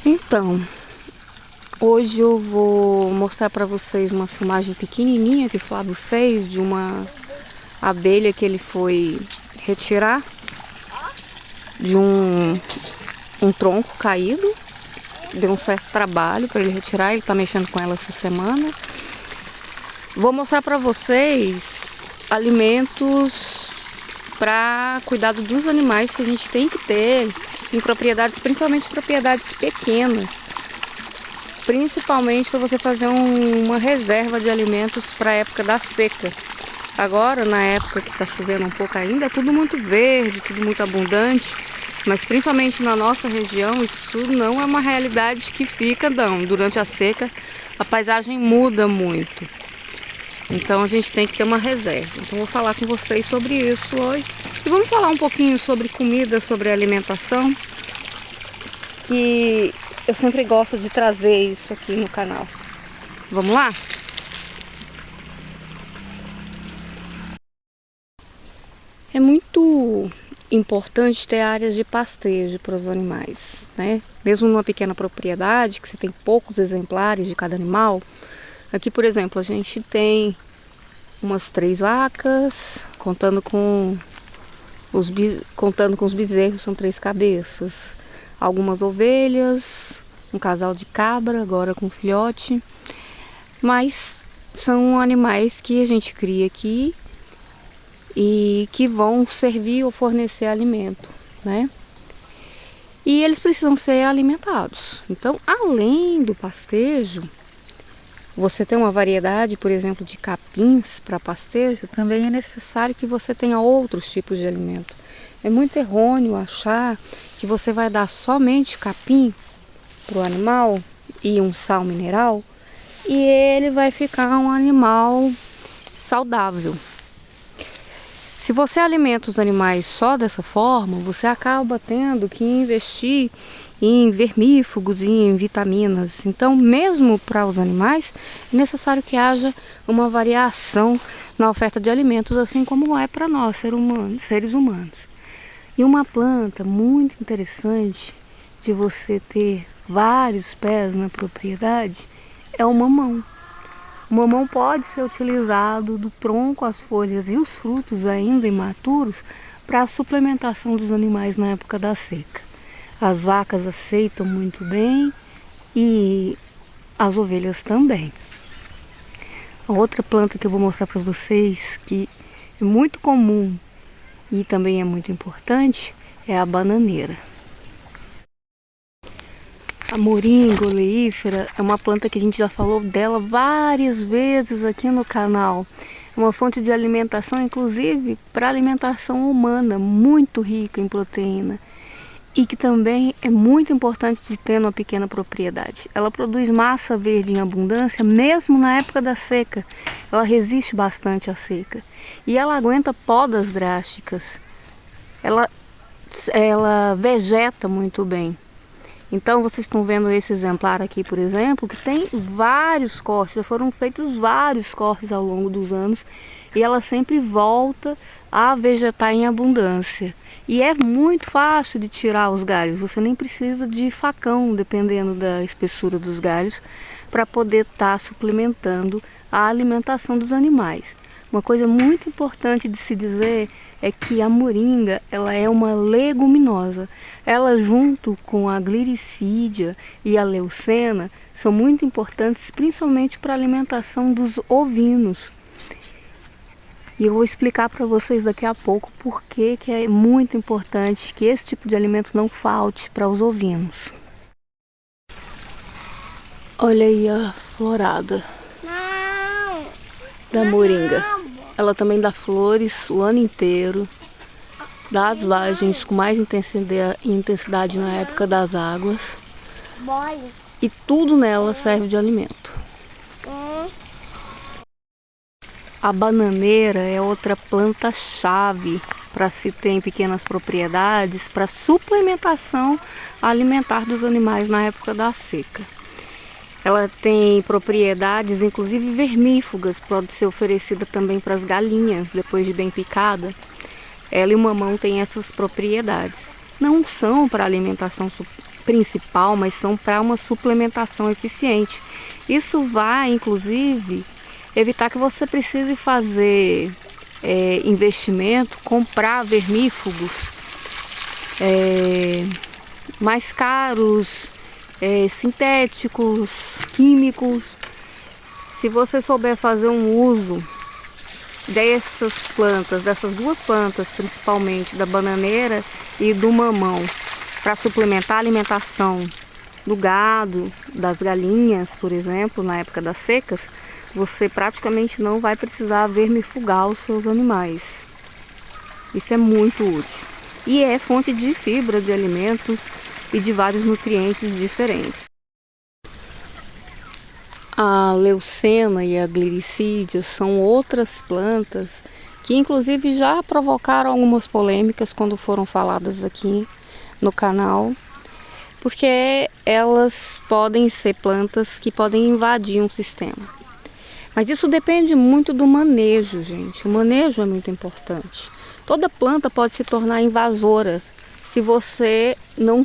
Então, hoje eu vou mostrar para vocês uma filmagem pequenininha que o Flávio fez de uma abelha que ele foi retirar de um tronco caído. Deu um certo trabalho para ele retirar, ele está mexendo com ela essa semana. Vou mostrar para vocês alimentos para cuidado dos animais que a gente tem que ter em propriedades, principalmente propriedades pequenas. Principalmente para você fazer uma reserva de alimentos para a época da seca. Agora, na época que está chovendo um pouco ainda, é tudo muito verde, tudo muito abundante. Mas principalmente na nossa região, isso não é uma realidade que fica, não. Durante a seca, a paisagem muda muito. Então a gente tem que ter uma reserva. Então vou falar com vocês sobre isso hoje. E vamos falar um pouquinho sobre comida, sobre alimentação. Que eu sempre gosto de trazer isso aqui no canal. Vamos lá? É muito importante ter áreas de pastejo para os animais, né? Mesmo numa pequena propriedade, que você tem poucos exemplares de cada animal. Aqui, por exemplo, a gente tem umas 3 vacas, contando com os bezerros, são 3 cabeças. Algumas ovelhas, um casal de cabra, agora com filhote. Mas são animais que a gente cria aqui e que vão servir ou fornecer alimento, né? E eles precisam ser alimentados. Então, além do pastejo, você tem uma variedade, por exemplo, de capins para pastejo, também é necessário que você tenha outros tipos de alimento. É muito errôneo achar que você vai dar somente capim para o animal e um sal mineral e ele vai ficar um animal saudável. Se você alimenta os animais só dessa forma, você acaba tendo que investir em vermífugos e em vitaminas. Então, mesmo para os animais, é necessário que haja uma variação na oferta de alimentos, assim como é para nós, seres humanos. E uma planta muito interessante de você ter vários pés na propriedade é o mamão. O mamão pode ser utilizado do tronco, as folhas e os frutos ainda imaturos para a suplementação dos animais na época da seca. As vacas aceitam muito bem e as ovelhas também. A outra planta que eu vou mostrar para vocês, que é muito comum e também é muito importante, é a bananeira. A moringa oleífera é uma planta que a gente já falou dela várias vezes aqui no canal. É uma fonte de alimentação, inclusive para alimentação humana, muito rica em proteína. E que também é muito importante de ter numa pequena propriedade. Ela produz massa verde em abundância, mesmo na época da seca. Ela resiste bastante à seca. E ela aguenta podas drásticas. Ela vegeta muito bem. Então vocês estão vendo esse exemplar aqui, por exemplo, que tem vários cortes, já foram feitos vários cortes ao longo dos anos e ela sempre volta a vegetar em abundância. E é muito fácil de tirar os galhos, você nem precisa de facão, dependendo da espessura dos galhos, para poder estar suplementando a alimentação dos animais. Uma coisa muito importante de se dizer é que a moringa, ela é uma leguminosa. Ela, junto com a gliricídia e a leucena, são muito importantes, principalmente para a alimentação dos ovinos. E eu vou explicar para vocês daqui a pouco por que é muito importante que esse tipo de alimento não falte para os ovinos. Olha aí a florada da moringa. Ela também dá flores o ano inteiro, dá as vagens com mais intensidade na época das águas. E tudo nela serve de alimento. A bananeira é outra planta-chave para se ter em pequenas propriedades para suplementação alimentar dos animais na época da seca. Ela tem propriedades, inclusive vermífugas, pode ser oferecida também para as galinhas, depois de bem picada. Ela e o mamão têm essas propriedades. Não são para alimentação principal, mas são para uma suplementação eficiente. Isso vai, inclusive, evitar que você precise fazer investimento, comprar vermífugos mais caros, sintéticos, químicos. Se você souber fazer um uso dessas plantas, dessas duas plantas, principalmente da bananeira e do mamão, para suplementar a alimentação do gado, das galinhas, por exemplo, na época das secas, você praticamente não vai precisar vermifugar os seus animais. Isso é muito útil. E é fonte de fibra de alimentos e de vários nutrientes diferentes. A leucena e a glicídia são outras plantas que inclusive já provocaram algumas polêmicas quando foram faladas aqui no canal, porque elas podem ser plantas que podem invadir um sistema. Mas isso depende muito do manejo, gente. O manejo é muito importante. Toda planta pode se tornar invasora se você não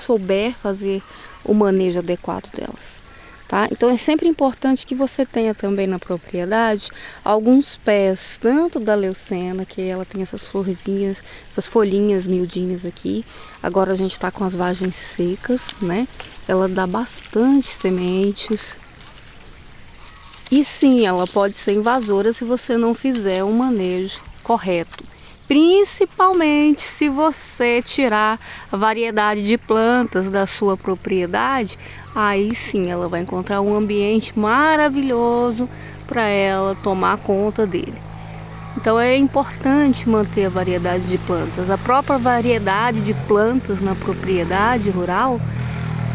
souber fazer o manejo adequado delas. Tá? Então é sempre importante que você tenha também na propriedade alguns pés, tanto da leucena, que ela tem essas florzinhas, essas folhinhas miudinhas aqui. Agora a gente está com as vagens secas, né? Ela dá bastante sementes. E sim, ela pode ser invasora se você não fizer um manejo correto. Principalmente se você tirar a variedade de plantas da sua propriedade, aí sim ela vai encontrar um ambiente maravilhoso para ela tomar conta dele. Então é importante manter a variedade de plantas. A própria variedade de plantas na propriedade rural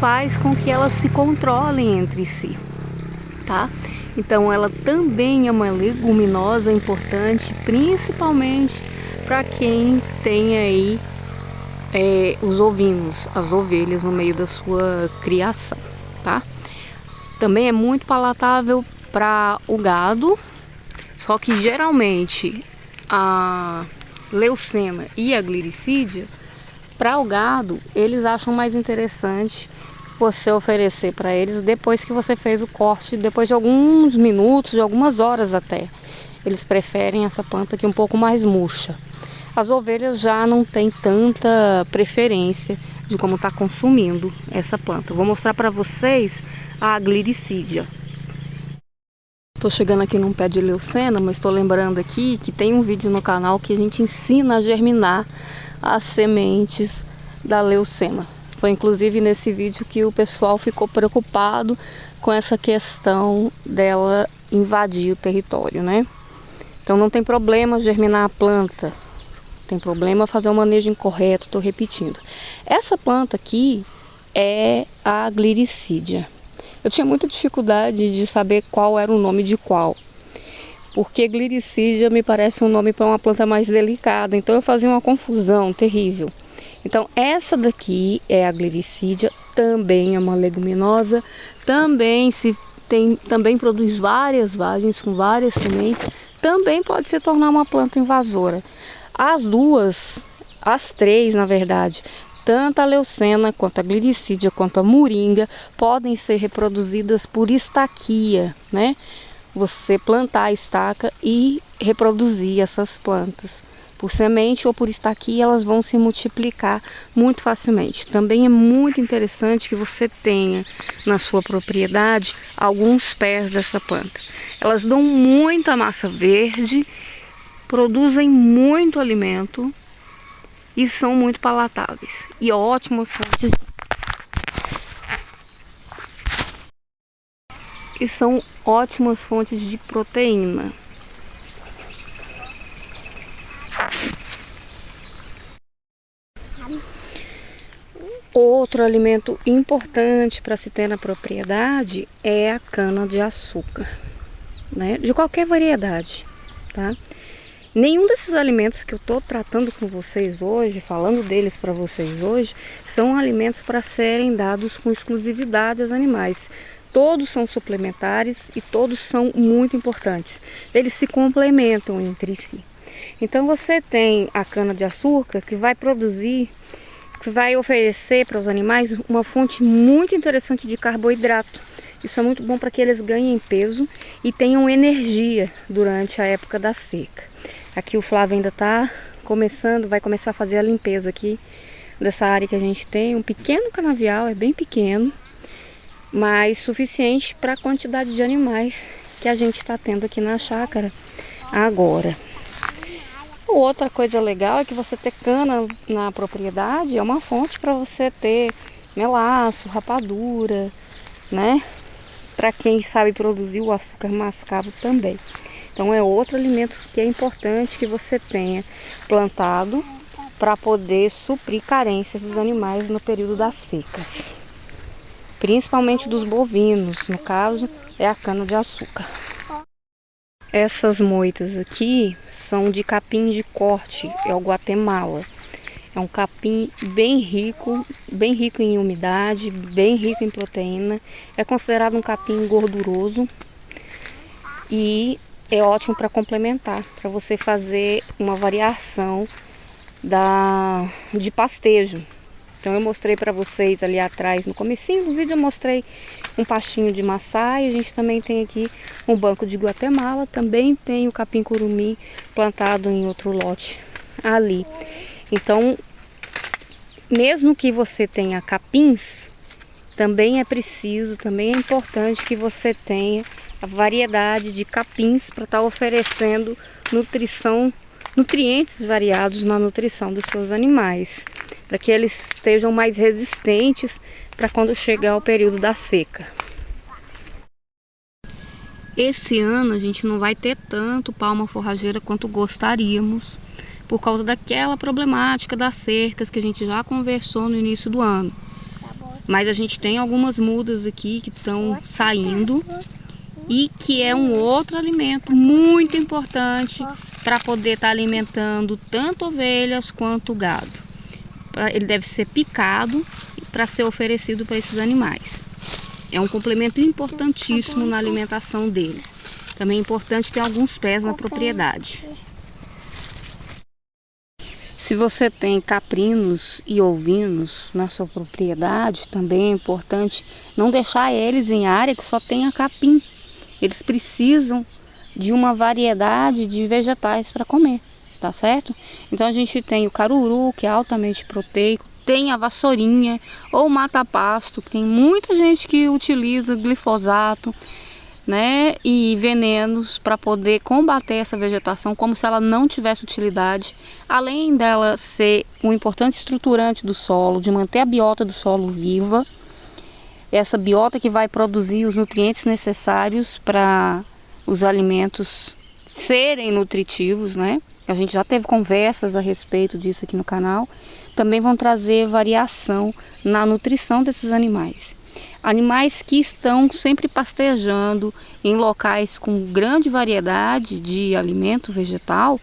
faz com que elas se controlem entre si, tá? Então ela também é uma leguminosa importante, principalmente para quem tem aí os ovinos, as ovelhas no meio da sua criação, tá? Também é muito palatável para o gado, só que geralmente a leucena e a glicídia, para o gado, eles acham mais interessante você oferecer para eles depois que você fez o corte, depois de alguns minutos, de algumas horas até. Eles preferem essa planta aqui um pouco mais murcha. As ovelhas já não têm tanta preferência de como está consumindo essa planta. Vou mostrar para vocês a glicídia. Estou chegando aqui num pé de leucena, mas estou lembrando aqui que tem um vídeo no canal que a gente ensina a germinar as sementes da leucena. Foi inclusive nesse vídeo que o pessoal ficou preocupado com essa questão dela invadir o território, né? Então não tem problema germinar a planta, tem problema fazer o manejo incorreto, estou repetindo. Essa planta aqui é a glicídia. Eu tinha muita dificuldade de saber qual era o nome de qual, porque glicídia me parece um nome para uma planta mais delicada, então eu fazia uma confusão terrível. Então essa daqui é a glicídia, também é uma leguminosa, também produz várias vagens com várias sementes, também pode se tornar uma planta invasora. As três na verdade, tanto a leucena quanto a glicídia quanto a moringa podem ser reproduzidas por estaquia, né? Você plantar a estaca e reproduzir essas plantas. Por semente ou por estaquia, elas vão se multiplicar muito facilmente. Também é muito interessante que você tenha na sua propriedade alguns pés dessa planta. Elas dão muita massa verde, produzem muito alimento e são muito palatáveis. E são ótimas fontes de proteína. Outro alimento importante para se ter na propriedade é a cana-de-açúcar, né? De qualquer variedade, tá? Nenhum desses alimentos que eu estou tratando com vocês hoje, falando deles para vocês hoje, são alimentos para serem dados com exclusividade aos animais. Todos são suplementares e todos são muito importantes. Eles se complementam entre si. Então você tem a cana-de-açúcar que vai produzir que vai oferecer para os animais uma fonte muito interessante de carboidrato. Isso é muito bom para que eles ganhem peso e tenham energia durante a época da seca. Aqui o Flávio ainda está começando, vai começar a fazer a limpeza aqui dessa área que a gente tem. Um pequeno canavial, é bem pequeno, mas suficiente para a quantidade de animais que a gente está tendo aqui na chácara agora. Outra coisa legal é que você ter cana na propriedade é uma fonte para você ter melaço, rapadura, né? Para quem sabe produzir o açúcar mascavo também. Então é outro alimento que é importante que você tenha plantado para poder suprir carências dos animais no período das secas. Principalmente dos bovinos, no caso é a cana-de-açúcar. Essas moitas aqui são de capim de corte, é o Guatemala. É um capim bem rico em umidade, bem rico em proteína. É considerado um capim gorduroso e é ótimo para complementar, para você fazer uma variação de pastejo. Então eu mostrei para vocês ali atrás, no comecinho do vídeo eu mostrei um pastinho de maçã, e a gente também tem aqui um banco de Guatemala, também tem o capim curumim plantado em outro lote ali. Então, mesmo que você tenha capins, também é importante que você tenha a variedade de capins para estar oferecendo nutrientes variados na nutrição dos seus animais, para que eles estejam mais resistentes para quando chegar o período da seca. Esse ano a gente não vai ter tanto palma forrageira quanto gostaríamos, por causa daquela problemática das cercas que a gente já conversou no início do ano. Mas a gente tem algumas mudas aqui que estão saindo e que é um outro alimento muito importante para poder estar alimentando tanto ovelhas quanto gado. Ele deve ser picado para ser oferecido para esses animais. É um complemento importantíssimo na alimentação deles. Também é importante ter alguns pés na propriedade. Se você tem caprinos e ovinos na sua propriedade, também é importante não deixar eles em área que só tenha capim. Eles precisam de uma variedade de vegetais para comer. Tá certo? Então a gente tem o caruru, que é altamente proteico, tem a vassourinha ou mata-pasto, que tem muita gente que utiliza glifosato, né, e venenos para poder combater essa vegetação como se ela não tivesse utilidade, além dela ser um importante estruturante do solo, de manter a biota do solo viva, essa biota que vai produzir os nutrientes necessários para os alimentos serem nutritivos, né? A gente já teve conversas a respeito disso aqui no canal. Também vão trazer variação na nutrição desses animais. Animais que estão sempre pastejando em locais com grande variedade de alimento vegetal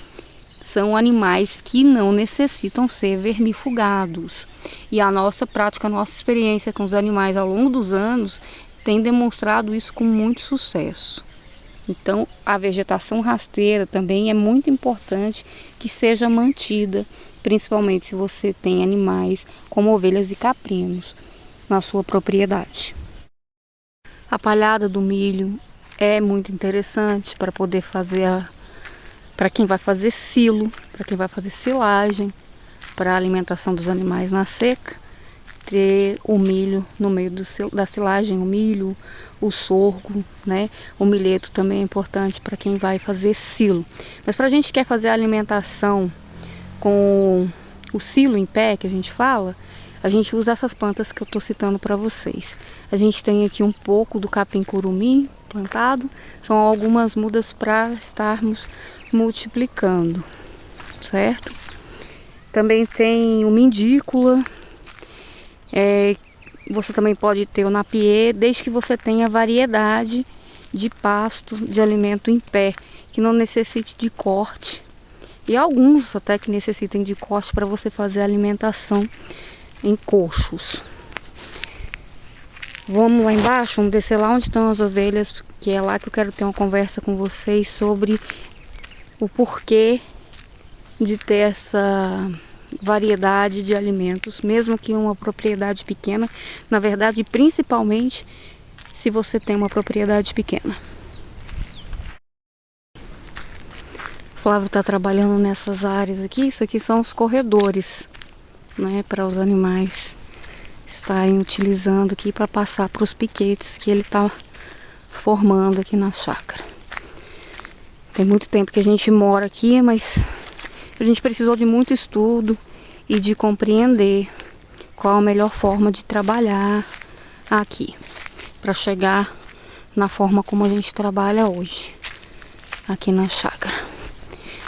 são animais que não necessitam ser vermifugados. E a nossa prática, a nossa experiência com os animais ao longo dos anos tem demonstrado isso com muito sucesso. Então, a vegetação rasteira também é muito importante que seja mantida, principalmente se você tem animais como ovelhas e caprinos na sua propriedade. A palhada do milho é muito interessante para poder fazer, para quem vai fazer silo, para quem vai fazer silagem, para a alimentação dos animais na seca, ter o milho no meio da silagem, o milho, o sorgo, né? O milheto também é importante para quem vai fazer silo. Mas para a gente que quer fazer a alimentação com o silo em pé, que a gente fala, a gente usa essas plantas que eu estou citando para vocês. A gente tem aqui um pouco do capim curumim plantado, são algumas mudas para estarmos multiplicando, certo? Também tem o mindícula, você também pode ter o napier, desde que você tenha variedade de pasto, de alimento em pé, que não necessite de corte. E alguns até que necessitem de corte para você fazer a alimentação em coxos. Vamos lá embaixo, vamos descer lá onde estão as ovelhas, que é lá que eu quero ter uma conversa com vocês sobre o porquê de ter variedade de alimentos, mesmo que uma propriedade pequena. Na verdade, principalmente se você tem uma propriedade pequena. O Flávio está trabalhando nessas áreas aqui. Isso aqui são os corredores, né, para os animais estarem utilizando aqui para passar para os piquetes que ele está formando aqui na chácara. Tem muito tempo que a gente mora aqui, mas a gente precisou de muito estudo e de compreender qual a melhor forma de trabalhar aqui, para chegar na forma como a gente trabalha hoje aqui na chácara.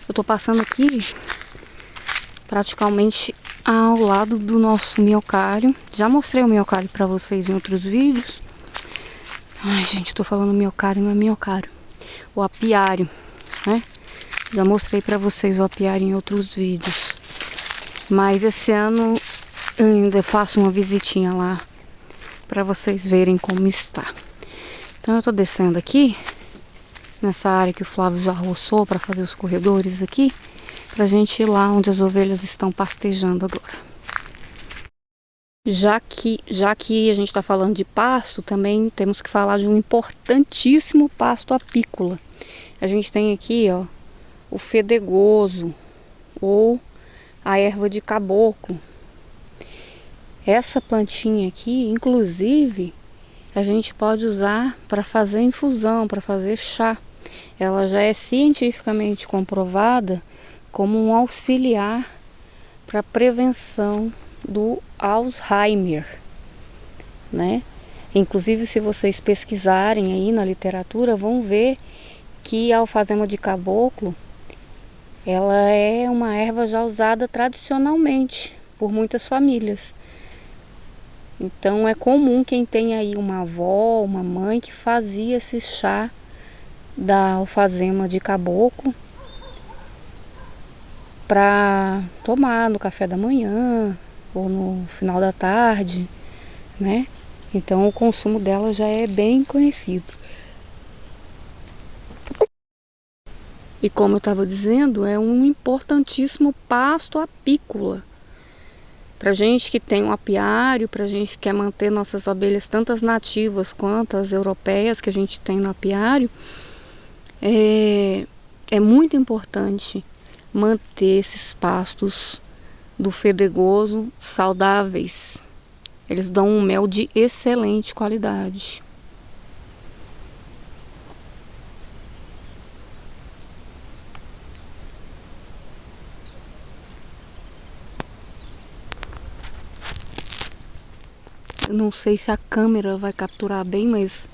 Eu tô passando aqui praticamente ao lado do nosso miocário. Já mostrei o miocário para vocês em outros vídeos. Ai, gente, tô falando miocário, não é miocário. O apiário, né? Já mostrei para vocês o apiário em outros vídeos. Mas esse ano eu ainda faço uma visitinha lá para vocês verem como está. Então eu tô descendo aqui nessa área que o Flávio já roçou para fazer os corredores aqui, pra gente ir lá onde as ovelhas estão pastejando agora. Já que a gente está falando de pasto, também temos que falar de um importantíssimo pasto apícola. A gente tem aqui, ó, o fedegoso ou a erva de caboclo. Essa plantinha aqui, inclusive, a gente pode usar para fazer infusão, para fazer chá. Ela já é cientificamente comprovada como um auxiliar para prevenção do Alzheimer, né? Inclusive, se vocês pesquisarem aí na literatura, vão ver que a alfazema de caboclo, ela é uma erva já usada tradicionalmente por muitas famílias. Então é comum quem tem aí uma avó, uma mãe que fazia esse chá da alfazema de caboclo para tomar no café da manhã ou no final da tarde, né? Então o consumo dela já é bem conhecido. E como eu estava dizendo, é um importantíssimo pasto apícola. Pra gente que tem um apiário, pra gente que quer manter nossas abelhas, tanto as nativas quanto as europeias que a gente tem no apiário, é muito importante manter esses pastos do fedegoso saudáveis. Eles dão um mel de excelente qualidade. Eu não sei se a câmera vai capturar bem, mas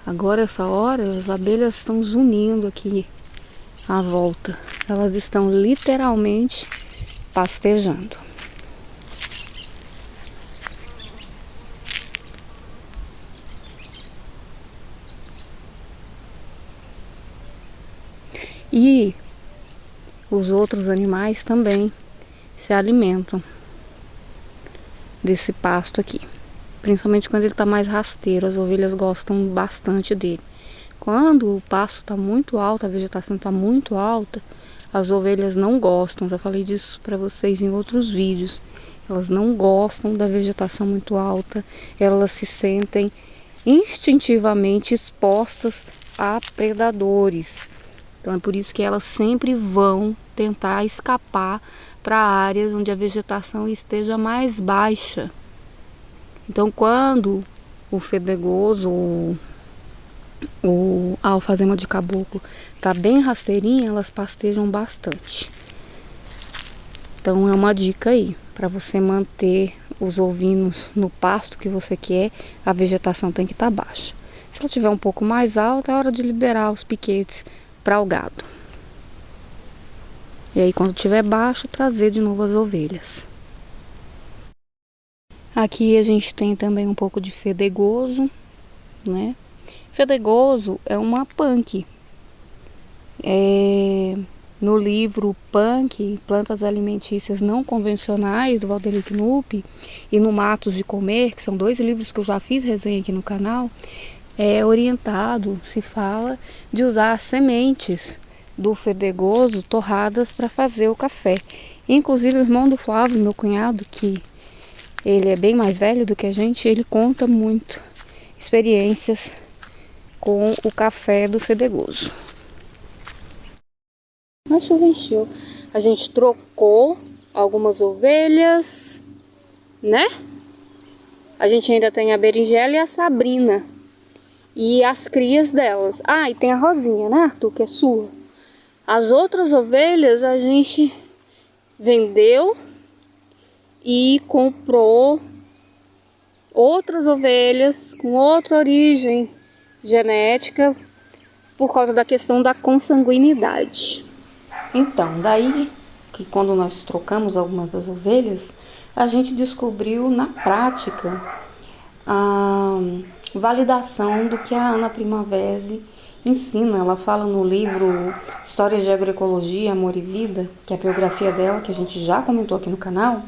agora essa hora as abelhas estão zunindo aqui à volta. Elas estão literalmente pastejando. E os outros animais também se alimentam desse pasto aqui. Principalmente quando ele está mais rasteiro, as ovelhas gostam bastante dele. Quando o pasto está muito alto, a vegetação está muito alta, as ovelhas não gostam. Já falei disso para vocês em outros vídeos. Elas não gostam da vegetação muito alta. Elas se sentem instintivamente expostas a predadores. Então é por isso que elas sempre vão tentar escapar para áreas onde a vegetação esteja mais baixa. Então quando o fedegoso ou a alfazema de caboclo está bem rasteirinha, elas pastejam bastante. Então é uma dica aí, para você manter os ovinos no pasto que você quer, a vegetação tem que estar baixa. Se ela estiver um pouco mais alta, é hora de liberar os piquetes para o gado. E aí quando estiver baixo, trazer de novo as ovelhas. Aqui a gente tem também um pouco de fedegoso, né? Fedegoso é uma punk. No livro Punk, Plantas Alimentícias Não Convencionais, do Valdeli Knupp, e no Matos de Comer, que são 2 livros que eu já fiz resenha aqui no canal, é orientado, se fala, de usar as sementes do fedegoso torradas para fazer o café. Inclusive o irmão do Flávio, meu cunhado, que ele é bem mais velho do que a gente, ele conta muito experiências com o café do Fedegoso. A chuva encheu. A gente trocou algumas ovelhas, né? A gente ainda tem a Berinjela e a Sabrina. E as crias delas. Ah, e tem a Rosinha, né, Arthur, que é sua. As outras ovelhas a gente vendeu e comprou outras ovelhas com outra origem genética por causa da questão da consanguinidade. Então, daí que quando nós trocamos algumas das ovelhas, a gente descobriu na prática a validação do que a Ana Primavera ensina. Ela fala no livro Histórias de Agroecologia, Amor e Vida, que é a biografia dela, que a gente já comentou aqui no canal,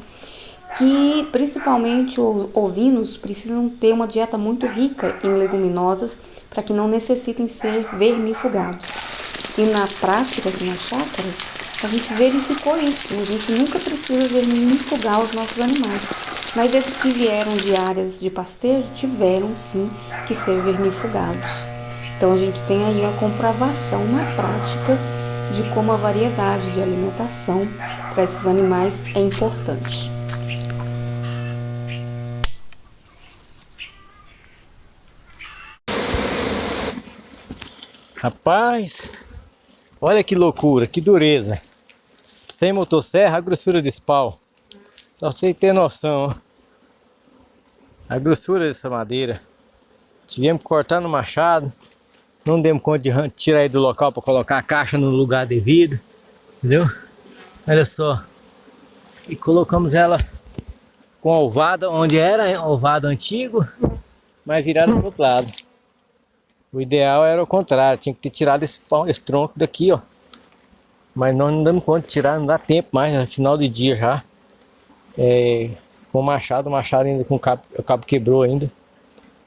que principalmente os ovinos precisam ter uma dieta muito rica em leguminosas para que não necessitem ser vermifugados. E na prática aqui na chácara, a gente verificou isso. A gente nunca precisa vermifugar os nossos animais. Mas esses que vieram de áreas de pastejo tiveram sim que ser vermifugados. Então a gente tem aí a comprovação na prática de como a variedade de alimentação para esses animais é importante. Rapaz, olha que loucura, que dureza. Sem motosserra, a grossura desse pau. Só pra você ter noção, ó. A grossura dessa madeira. Tivemos que cortar no machado. Não demos conta de tirar ele do local para colocar a caixa no lugar devido. Entendeu? Olha só. E colocamos ela com a ovada, onde era ovado antigo, mas virado para o outro lado. O ideal era o contrário, tinha que ter tirado esse tronco daqui, ó. Mas nós não damos conta de tirar, não dá tempo mais, é final de dia já. Com o machado ainda com o cabo quebrou ainda.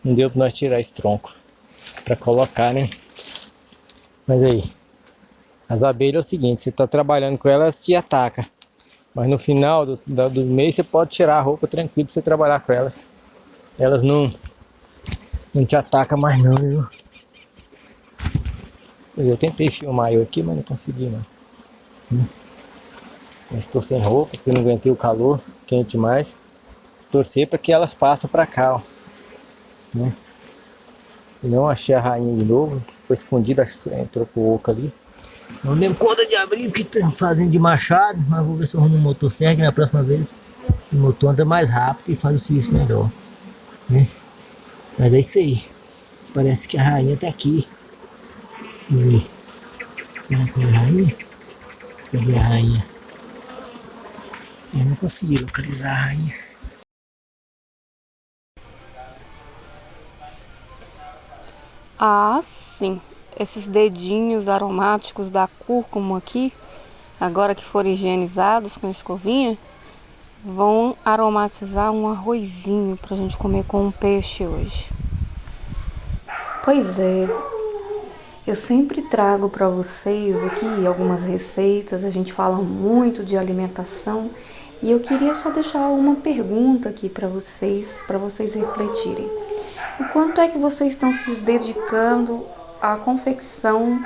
Não deu para nós tirar esse tronco para colocar, né? Mas aí, as abelhas é o seguinte, você tá trabalhando com elas, te ataca. Mas no final do mês você pode tirar a roupa tranquilo para você trabalhar com elas. Elas não te atacam mais não, viu? Eu tentei filmar eu aqui, mas não consegui não. Mas estou sem roupa, porque não aguentei o calor, quente demais. Torcer para que elas passem para cá, ó. Né? Não achei a rainha de novo, foi escondida, entrou pro oco ali. Não dei conta de abrir porque estão fazendo de machado, mas vou ver se eu arrumo um motosserra que na próxima vez o motor anda mais rápido e faz o serviço melhor. Né? Mas é isso aí. Parece que a rainha tá aqui. Cadê a rainha? Cadê a rainha? Eu não consegui localizar a rainha. Ah, sim. Esses dedinhos aromáticos da cúrcuma aqui, agora que foram higienizados com escovinha, vão aromatizar um arrozinho pra gente comer com um peixe hoje. Pois é. Eu sempre trago para vocês aqui algumas receitas, a gente fala muito de alimentação e eu queria só deixar uma pergunta aqui para vocês refletirem. O quanto é que vocês estão se dedicando à confecção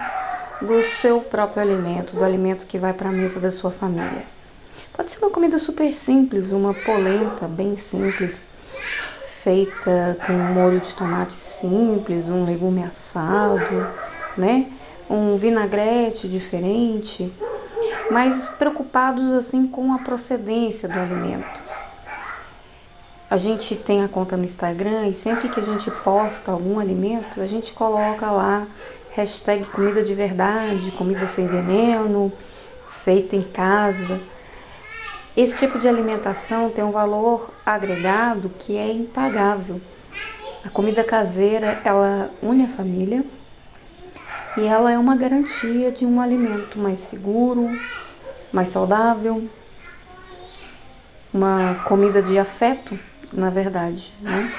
do seu próprio alimento, do alimento que vai para a mesa da sua família? Pode ser uma comida super simples, uma polenta bem simples, feita com um molho de tomate simples, um legume assado, né? Um vinagrete diferente, mas preocupados assim com a procedência do alimento. A gente tem a conta no Instagram e sempre que a gente posta algum alimento, a gente coloca lá hashtag comida de verdade, comida sem veneno, feito em casa. Esse tipo de alimentação tem um valor agregado que é impagável. A comida caseira, ela une a família e ela é uma garantia de um alimento mais seguro, mais saudável, uma comida de afeto, na verdade, né?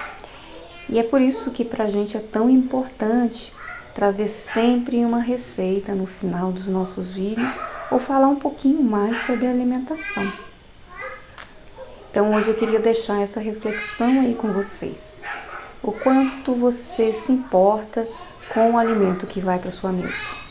E é por isso que pra gente é tão importante trazer sempre uma receita no final dos nossos vídeos vou falar um pouquinho mais sobre alimentação. Então hoje eu queria deixar essa reflexão aí com vocês. O quanto você se importa com o alimento que vai para sua mesa.